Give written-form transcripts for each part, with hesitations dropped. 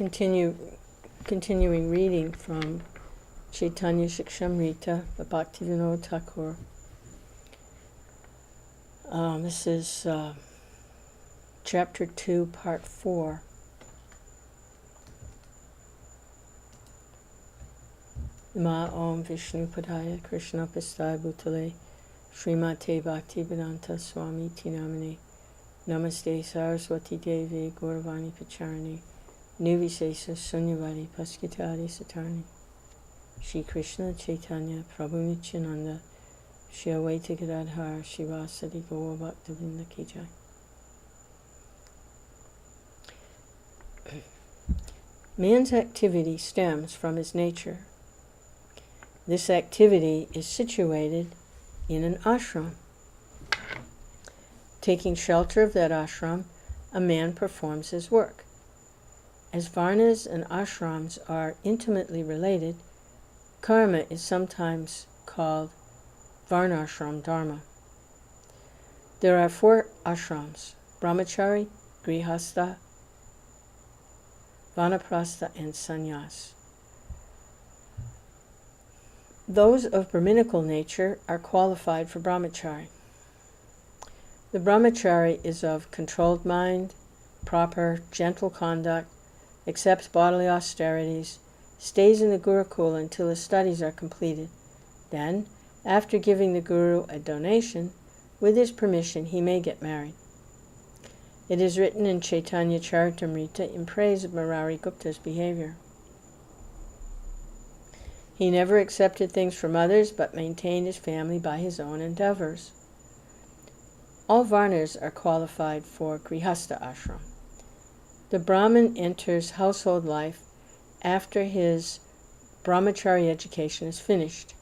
continuing reading from Chaitanya Shikshamrta, the Bhaktivinode Thakur. This is Chapter 2, Part 4. Ma Om Vishnu Padaya Krishna Pistai Bhutale Srimate Bhaktivedanta Swami Tinamane Namaste Saraswati Devi Gauravani Pacharani Nirvisesa Sunyavadi Paskitari Satarni Shri Krishna Chaitanya Prabhu Nityananda Shri Advaita Gadadhar Shivasadi Gaura Bhaktivinode Ki Jai. Man's activity stems from his nature. This activity is situated in an ashram. Taking shelter of that ashram, a man performs his work. As varnas and ashrams are intimately related, karma is sometimes called varnashram dharma. There are 4 ashrams: brahmachari, grihastha, vanaprastha, and sannyas. Those of Brahminical nature are qualified for brahmachari. The brahmachari is of controlled mind, proper, gentle conduct, accepts bodily austerities, stays in the Gurukula until his studies are completed. Then, after giving the Guru a donation, with his permission he may get married. It is written in Chaitanya Charitamrita in praise of Murari Gupta's behavior. He never accepted things from others, but maintained his family by his own endeavors. All varnas are qualified for grihastha ashram. The Brahmin enters household life after his brahmachari education is finished.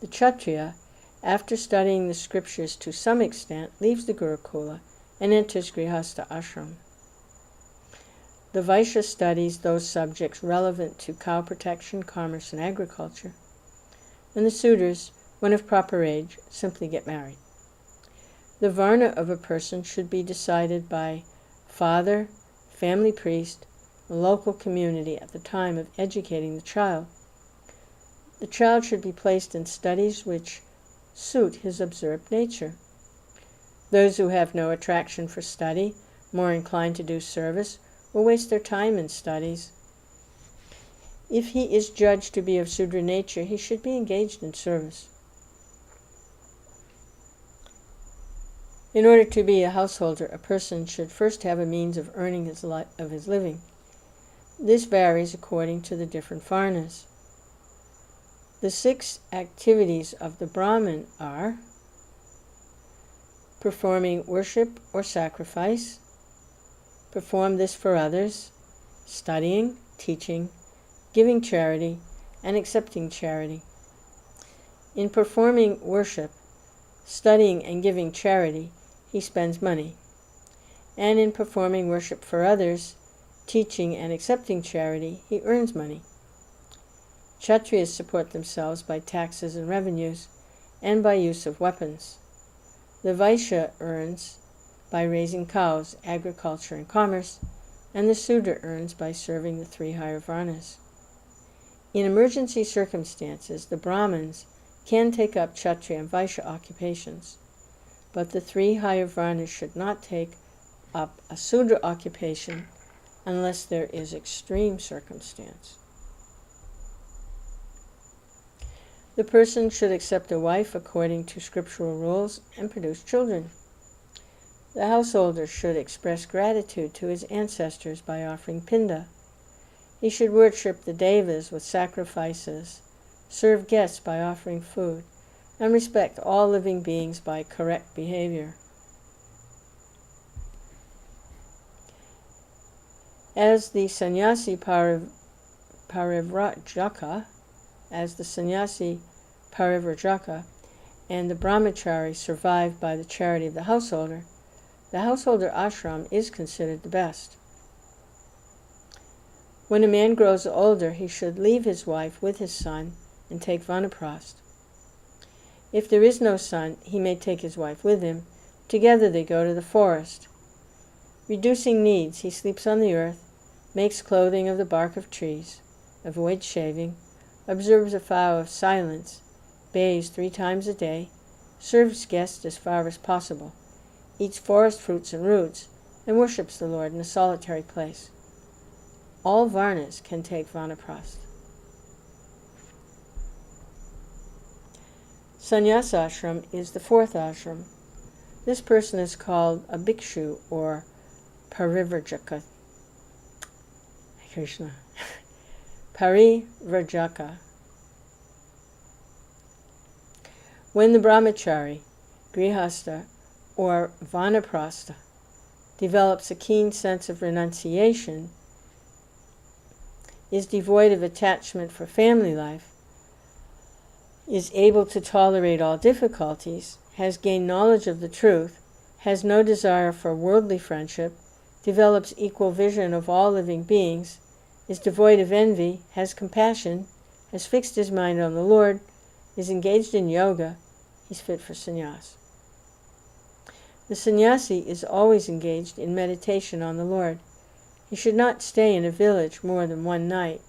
The Kshatriya, after studying the scriptures to some extent, leaves the Gurukula and enters grihastha ashram. The Vaishya studies those subjects relevant to cow protection, commerce, and agriculture. And the Sudras, when of proper age, simply get married. The varna of a person should be decided by father, family priest, and local community at the time of educating the child. The child should be placed in studies which suit his observed nature. Those who have no attraction for study, more inclined to do service, will waste their time in studies. If he is judged to be of Sudra nature, he should be engaged in service. In order to be a householder, a person should first have a means of earning his living. This varies according to the different varnas. The 6 activities of the Brahmin are performing worship or sacrifice, perform this for others, studying, teaching, giving charity, and accepting charity. In performing worship, studying, and giving charity, he spends money. And in performing worship for others, teaching, and accepting charity, he earns money. Kshatriyas support themselves by taxes and revenues, and by use of weapons. The Vaishya earns by raising cows, agriculture, and commerce, and the Sudra earns by serving the 3 higher varnas. In emergency circumstances, the Brahmins can take up Kshatriya and Vaishya occupations, but the 3 higher varnas should not take up a Sudra occupation unless there is extreme circumstance. The person should accept a wife according to scriptural rules and produce children. The householder should express gratitude to his ancestors by offering pinda. He should worship the devas with sacrifices, serve guests by offering food, and respect all living beings by correct behavior. As the sannyasi parivrajaka, and the brahmachari survived by the charity of the householder ashram is considered the best. When a man grows older, he should leave his wife with his son and take vanaprastha. If there is no son, he may take his wife with him. Together they go to the forest. Reducing needs, he sleeps on the earth, makes clothing of the bark of trees, avoids shaving, observes a vow of silence, bathes 3 times a day, serves guests as far as possible, eats forest fruits and roots, and worships the Lord in a solitary place. All varnas can take vanaprastha. Sannyasa ashram is the 4th ashram. This person is called a bhikshu or parivrajaka. Krishna. Parivrajaka. When the brahmachari, grihastha, or vanaprastha develops a keen sense of renunciation, is devoid of attachment for family life, is able to tolerate all difficulties, has gained knowledge of the truth, has no desire for worldly friendship, develops equal vision of all living beings, is devoid of envy, has compassion, has fixed his mind on the Lord, is engaged in yoga, he's fit for sannyas. The sannyasi is always engaged in meditation on the Lord. He should not stay in a village more than 1 night,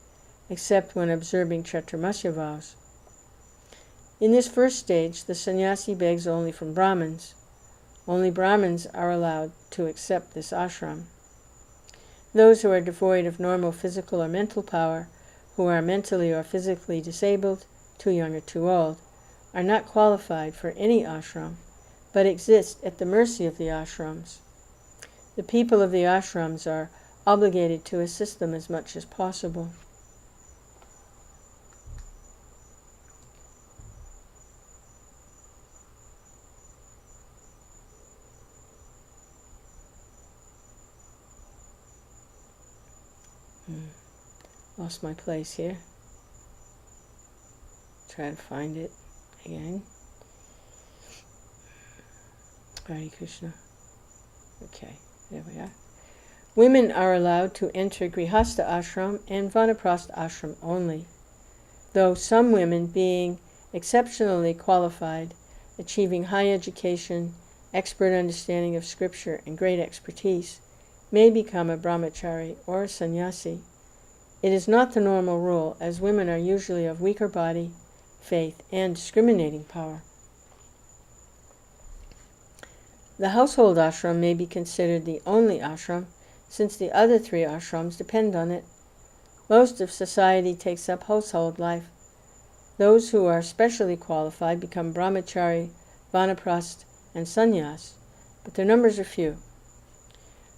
except when observing chaturmasya vows. In this first stage, the sannyasi begs only from Brahmins. Only Brahmins are allowed to accept this ashram. Those who are devoid of normal physical or mental power, who are mentally or physically disabled, too young or too old, are not qualified for any ashram, but exist at the mercy of the ashrams. The people of the ashrams are obligated to assist them as much as possible. Lost my place here. Try to find it again. Hare Krishna. Okay, there we are. Women are allowed to enter grihastha ashram and vanaprastha ashram only, though some women, being exceptionally qualified, achieving high education, expert understanding of scripture, and great expertise, may become a brahmachari or a sannyasi. It is not the normal rule, as women are usually of weaker body, faith, and discriminating power. The household ashram may be considered the only ashram, since the other 3 ashrams depend on it. Most of society takes up household life. Those who are specially qualified become brahmachari, vanaprastha, and sannyas, but their numbers are few.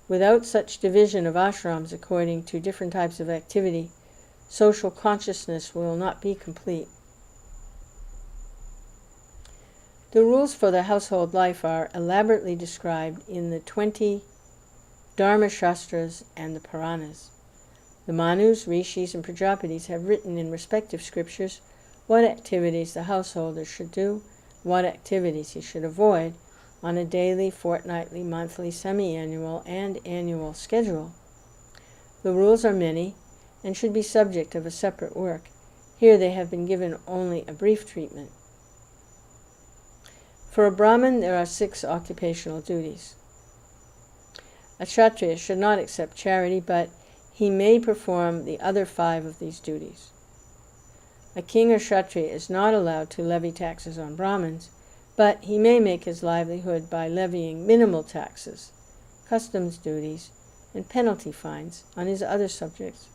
Without such division of ashrams according to different types of activity, social consciousness will not be complete. The rules for the household life are elaborately described in the 20 Dharma Shastras and the Puranas. The Manus, Rishis, and Prajapatis have written in respective scriptures what activities the householder should do, what activities he should avoid, on a daily, fortnightly, monthly, semi-annual, and annual schedule. The rules are many and should be subject of a separate work. Here they have been given only a brief treatment. For a Brahmin, there are 6 occupational duties. A Kshatriya should not accept charity, but he may perform the other 5 of these duties. A king or Kshatriya is not allowed to levy taxes on Brahmins, but he may make his livelihood by levying minimal taxes, customs duties, and penalty fines on his other subjects.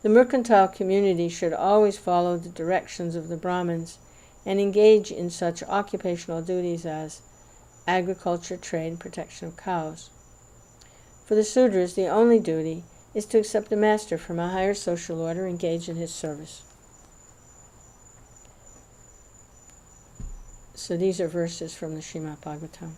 The mercantile community should always follow the directions of the Brahmins and engage in such occupational duties as agriculture, trade, and protection of cows. For the Sudras, the only duty is to accept a master from a higher social order engaged in his service. So these are verses from the Srimad Bhagavatam.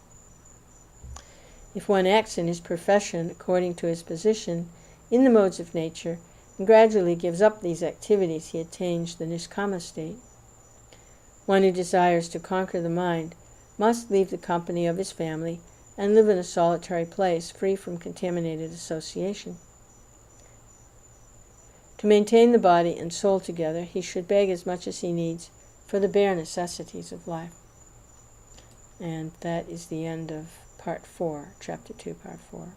If one acts in his profession according to his position in the modes of nature and gradually gives up these activities, he attains the niskama state. One who desires to conquer the mind must leave the company of his family and live in a solitary place free from contaminated association. To maintain the body and soul together, he should beg as much as he needs for the bare necessities of life. And that is the end of Part 4, Chapter 2, Part 4.